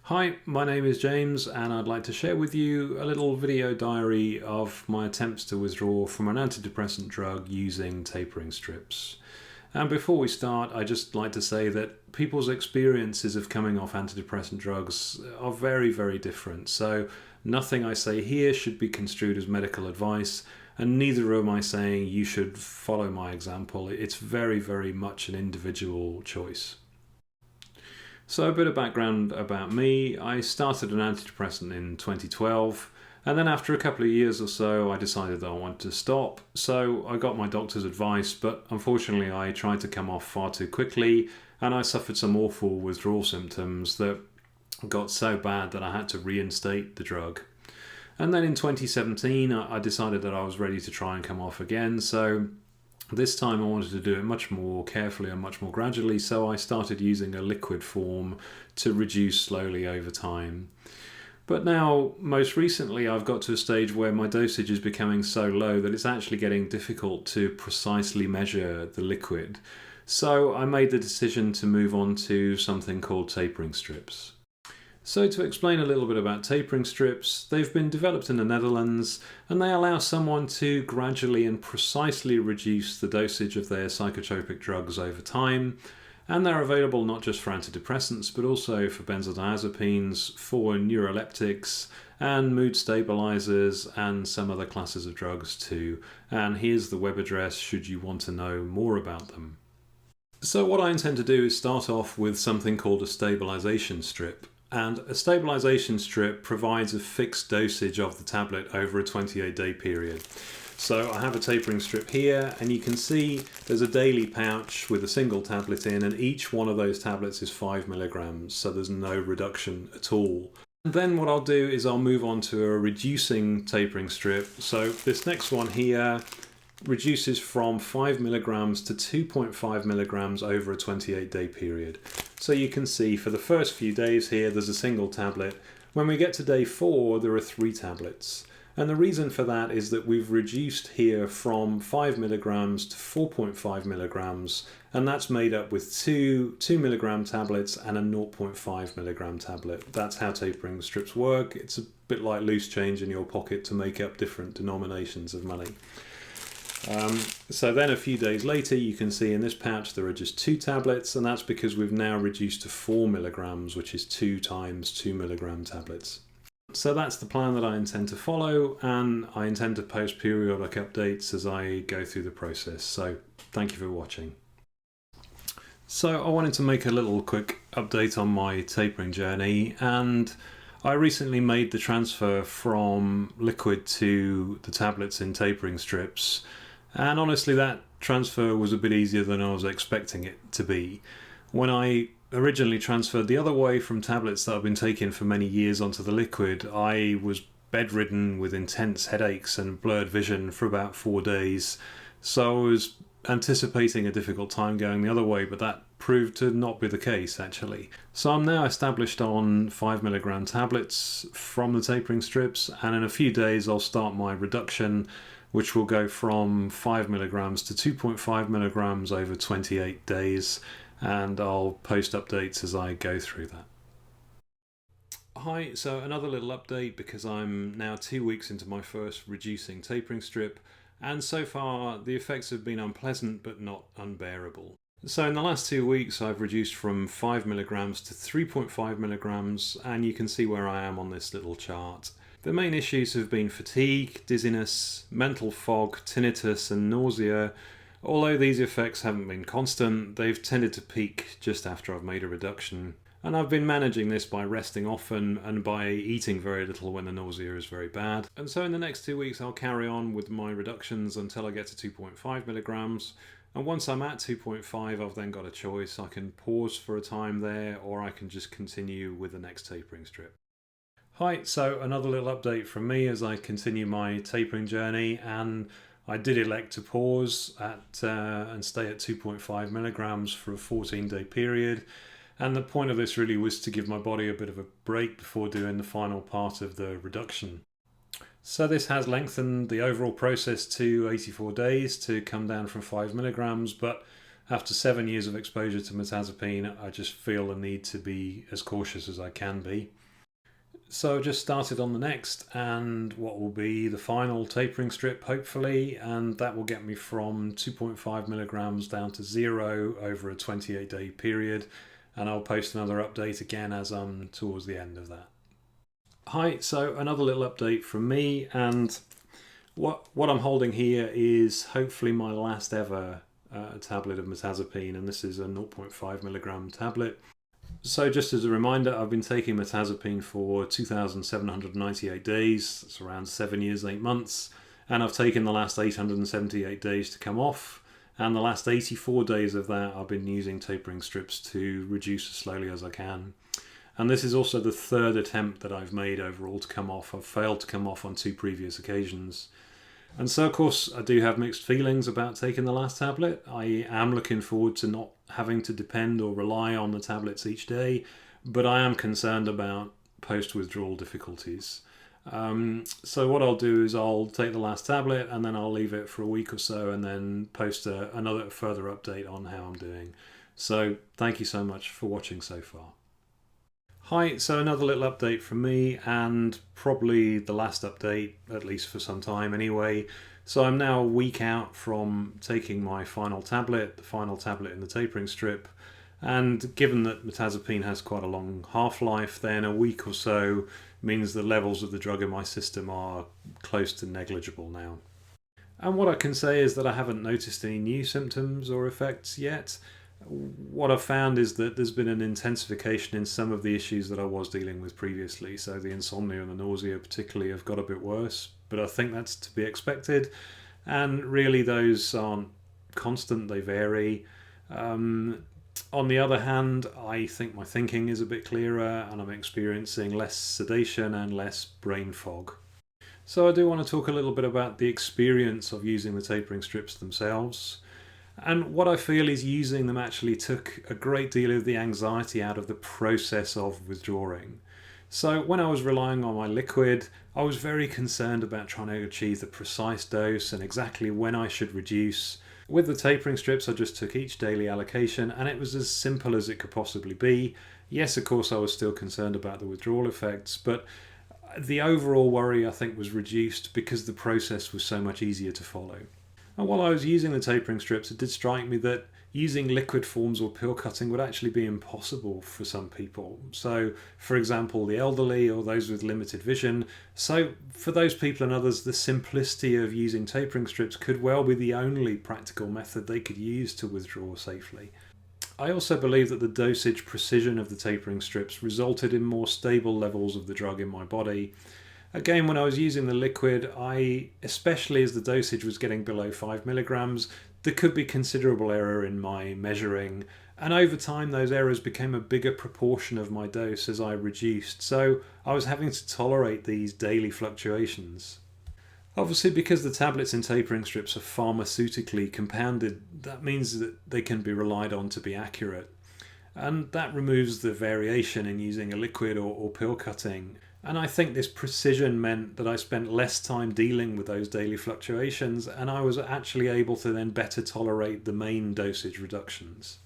Hi, my name is James and I'd like to share with you a little video diary of my attempts to withdraw from an antidepressant drug using tapering strips. And before we start, I'd just like to say that people's experiences of coming off antidepressant drugs are very, very different. So nothing I say here should be construed as medical advice, and neither am I saying you should follow my example. It's very, very much an individual choice. So a bit of background about me. I started an antidepressant in 2012, and then after a couple of years or so I decided that I wanted to stop. So I got my doctor's advice, but unfortunately I tried to come off far too quickly and I suffered some awful withdrawal symptoms that got so bad that I had to reinstate the drug. And then in 2017 I decided that I was ready to try and come off again, so this time I wanted to do it much more carefully and much more gradually, so I started using a liquid form to reduce slowly over time. But now, most recently, I've got to a stage where my dosage is becoming so low that it's actually getting difficult to precisely measure the liquid. So I made the decision to move on to something called tapering strips. So to explain a little bit about tapering strips, they've been developed in the Netherlands and they allow someone to gradually and precisely reduce the dosage of their psychotropic drugs over time. And they're available not just for antidepressants but also for benzodiazepines, for neuroleptics and mood stabilizers and some other classes of drugs too. And here's the web address should you want to know more about them. So what I intend to do is start off with something called a stabilization strip. And a stabilization strip provides a fixed dosage of the tablet over a 28-day period. So I have a tapering strip here and you can see there's a daily pouch with a single tablet in, and each one of those tablets is 5 milligrams, so there's no reduction at all. And then what I'll do is I'll move on to a reducing tapering strip. So this next one here reduces from 5 milligrams to 2.5 milligrams over a 28-day period. So you can see for the first few days here there's a single tablet. When we get to day 4 there are 3 tablets. And the reason for that is that we've reduced here from 5 milligrams to 4.5 milligrams, and that's made up with two milligram tablets and a 0.5 milligram tablet. That's how tapering strips work. It's a bit like loose change in your pocket to make up different denominations of money. So then a few days later you can see in this pouch there are just 2 tablets, and that's because we've now reduced to 4 milligrams, which is 2 times 2 milligram tablets. So that's the plan that I intend to follow, and I intend to post periodic updates as I go through the process. So thank you for watching. So I wanted to make a little quick update on my tapering journey, and I recently made the transfer from liquid to the tablets in tapering strips. And honestly, that transfer was a bit easier than I was expecting it to be. When I originally transferred the other way from tablets that I've been taking for many years onto the liquid, I was bedridden with intense headaches and blurred vision for about 4 days. So I was anticipating a difficult time going the other way, but that proved to not be the case actually. So I'm now established on 5 milligram tablets from the tapering strips, and in a few days I'll start my reduction, which will go from 5 milligrams to 2.5 milligrams over 28 days, and I'll post updates as I go through that. Hi, so another little update because I'm now 2 weeks into my first reducing tapering strip, and so far the effects have been unpleasant but not unbearable. So in the last 2 weeks I've reduced from 5 milligrams to 3.5 milligrams, and you can see where I am on this little chart. The main issues have been fatigue, dizziness, mental fog, tinnitus and nausea. Although these effects haven't been constant, they've tended to peak just after I've made a reduction. And I've been managing this by resting often and by eating very little when the nausea is very bad. And so in the next 2 weeks I'll carry on with my reductions until I get to 2.5 milligrams. And once I'm at 2.5 I've then got a choice. I can pause for a time there, or I can just continue with the next tapering strip. Hi, so another little update from me as I continue my tapering journey, and I did elect to pause and stay at 2.5 milligrams for a 14-day period. And the point of this really was to give my body a bit of a break before doing the final part of the reduction. So this has lengthened the overall process to 84 days to come down from 5 milligrams, but After 7 years of exposure to mirtazapine, I just feel the need to be as cautious as I can be. So I've just started on the next, and what will be the final tapering strip hopefully, and that will get me from 2.5 milligrams down to 0 over a 28-day period, and I'll post another update again as I'm towards the end of that. Hi, so another little update from me, and what I'm holding here is hopefully my last ever tablet of mirtazapine, and this is a 0.5 milligram tablet. So just as a reminder, I've been taking mirtazapine for 2,798 days, that's around 7 years, 8 months, and I've taken the last 878 days to come off, and the last 84 days of that I've been using tapering strips to reduce as slowly as I can. And this is also the third attempt that I've made overall to come off. I've failed to come off on 2 previous occasions. And so of course I do have mixed feelings about taking the last tablet. I am looking forward to not having to depend or rely on the tablets each day, but I am concerned about post-withdrawal difficulties. So what I'll do is I'll take the last tablet and then I'll leave it for a week or so and then post another further update on how I'm doing. So thank you so much for watching so far. Hi, so another little update from me, and probably the last update, at least for some time anyway. So I'm now a week out from taking my final tablet, the final tablet in the tapering strip, and given that mirtazapine has quite a long half-life, then a week or so means the levels of the drug in my system are close to negligible now. And what I can say is that I haven't noticed any new symptoms or effects yet. What I've found is that there's been an intensification in some of the issues that I was dealing with previously. So the insomnia and the nausea particularly have got a bit worse, but I think that's to be expected. And really those aren't constant, they vary. On the other hand, I think my thinking is a bit clearer and I'm experiencing less sedation and less brain fog. So I do want to talk a little bit about the experience of using the tapering strips themselves. And what I feel is using them actually took a great deal of the anxiety out of the process of withdrawing. So when I was relying on my liquid, I was very concerned about trying to achieve the precise dose and exactly when I should reduce. With the tapering strips, I just took each daily allocation and it was as simple as it could possibly be. Yes, of course, I was still concerned about the withdrawal effects, but the overall worry I think was reduced because the process was so much easier to follow. And while I was using the tapering strips, it did strike me that using liquid forms or pill cutting would actually be impossible for some people. So, for example, the elderly or those with limited vision. So, for those people and others, the simplicity of using tapering strips could well be the only practical method they could use to withdraw safely. I also believe that the dosage precision of the tapering strips resulted in more stable levels of the drug in my body. Again, when I was using the liquid, especially as the dosage was getting below 5 milligrams, there could be considerable error in my measuring, and over time those errors became a bigger proportion of my dose as I reduced, so I was having to tolerate these daily fluctuations. Obviously, because the tablets in tapering strips are pharmaceutically compounded, that means that they can be relied on to be accurate, and that removes the variation in using a liquid or pill cutting. And I think this precision meant that I spent less time dealing with those daily fluctuations and I was actually able to then better tolerate the main dosage reductions.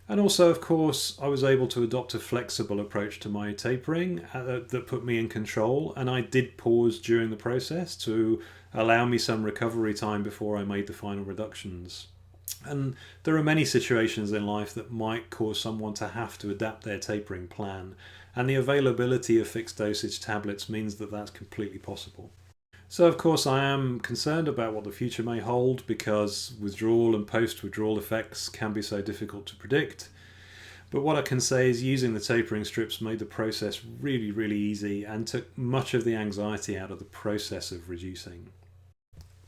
And also, of course, I was able to adopt a flexible approach to my tapering that put me in control, and I did pause during the process to allow me some recovery time before I made the final reductions. And there are many situations in life that might cause someone to have to adapt their tapering plan, and the availability of fixed dosage tablets means that that's completely possible. So of course I am concerned about what the future may hold because withdrawal and post-withdrawal effects can be so difficult to predict. But what I can say is using the tapering strips made the process really easy and took much of the anxiety out of the process of reducing.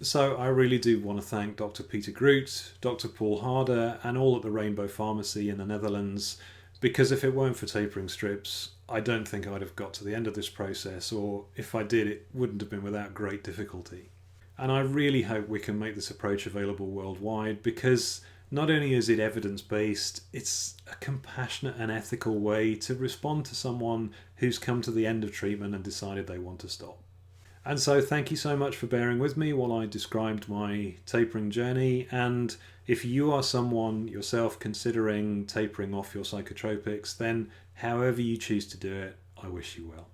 So I really do want to thank Dr. Peter Groot, Dr. Paul Harder and all at the Rainbow Pharmacy in the Netherlands, because if it weren't for tapering strips, I don't think I'd have got to the end of this process, or if I did, it wouldn't have been without great difficulty. And I really hope we can make this approach available worldwide, because not only is it evidence-based, it's a compassionate and ethical way to respond to someone who's come to the end of treatment and decided they want to stop. And so thank you so much for bearing with me while I described my tapering journey, and If you are someone yourself considering tapering off your psychotropics, then however you choose to do it, I wish you well.